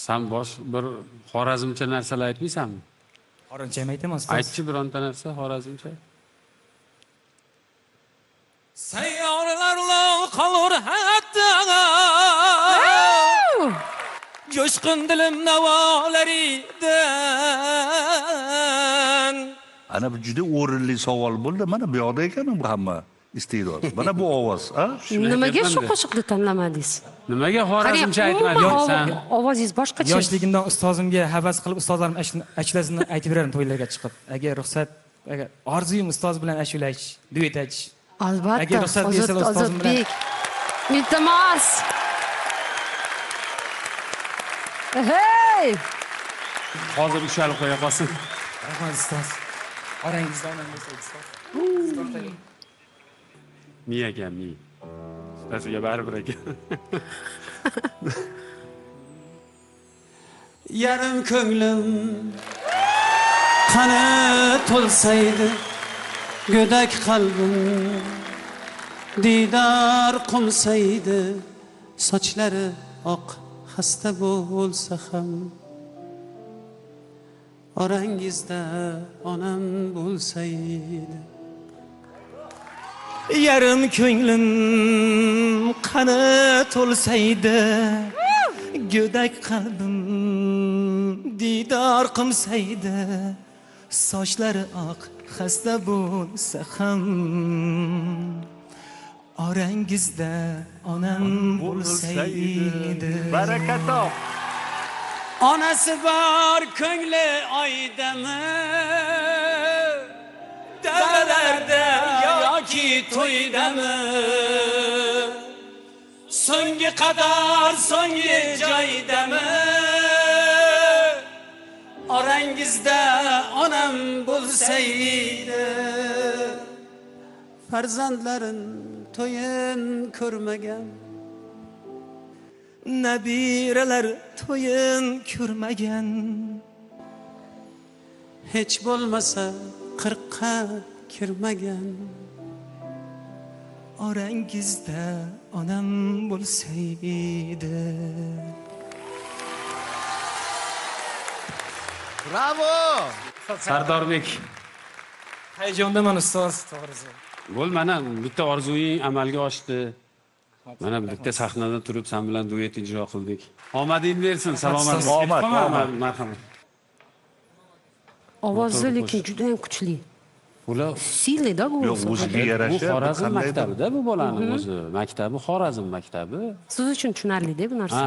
Sen bir xorazmcha narsalar aytmaysanmi? Xorazmcha ham aytaman ustoz. Aytchi bironta narsa xorazmcha. Sayyoralar qolur hatta coşkun dilim navolaridan. Ana bu juda o'rinli savol bo'ldi. Mana bu yoqda ekan bu hamma iste'dod. Mana bu ovoz, ha? Nimaga shu qo'shiqni tanlamadingiz? Nimaga xorazmcha aytmading sen? Ovozingiz boshqacha. Yoshligimdan ustozimga havas qilib ustozlarim ashulaasini aytib berardim to'ylarga chiqib. Agar ruxsat, agar orzuyim ustoz bilan ashula aytish, duet aytish. Albatta. Agar ruxsat bersalar ustozim bilan. Ozodbek. Iltimos. Hey! Hozir ushalib qo'ya qolsin. Rahmat ustoz. Orangizda onam bo'lsa ustoz. Mi ekan, mi. Nasiga baribir ekan. Yarım ko'nglim qani to'lsaydi, go'dak qalbim didor qumsaydi, sochlari oq xasta bo'lsa ham, orangizda onam bo'lsaydi. Yarım ko'nglim qani to'lsaydi, go'dak qalbim didor qilsaydi, sochlari oq xasta bo'lsa ham, orangizda onam bo'lsaydi. Barakat top. Onasi bor ko'ngli oydami, daralarda yoki to'ydami, so'nggi qadar so'nggi joydami, orangizda onam bo'lsaydi. Farzandlarin to'yin ko'rmagan, Nabiralar to'yin ko'rmagan, hech bo'lmasa 40 kirmagan, orangizda onam bo'lsaydi. Bravo! Sardorbek. Hayajondaman ustoz, to'g'risi. Bo'l, mana bitta orzuying amalga oshdi. Mana bitta sahnadan turib sen bilan duet ijro qildik. Omading bersin, salomat. Omad, omad. Marhamat. Ovozi lekin juda ham kuchli. Bular Silida bu. Yo'q, o'ziga bu yarasha Xorazm qandaydir- maktabida bu bolaning o'zi. Maktabi Xorazm maktabi. Siz uchun tushunarli-da bu narsa. Ha,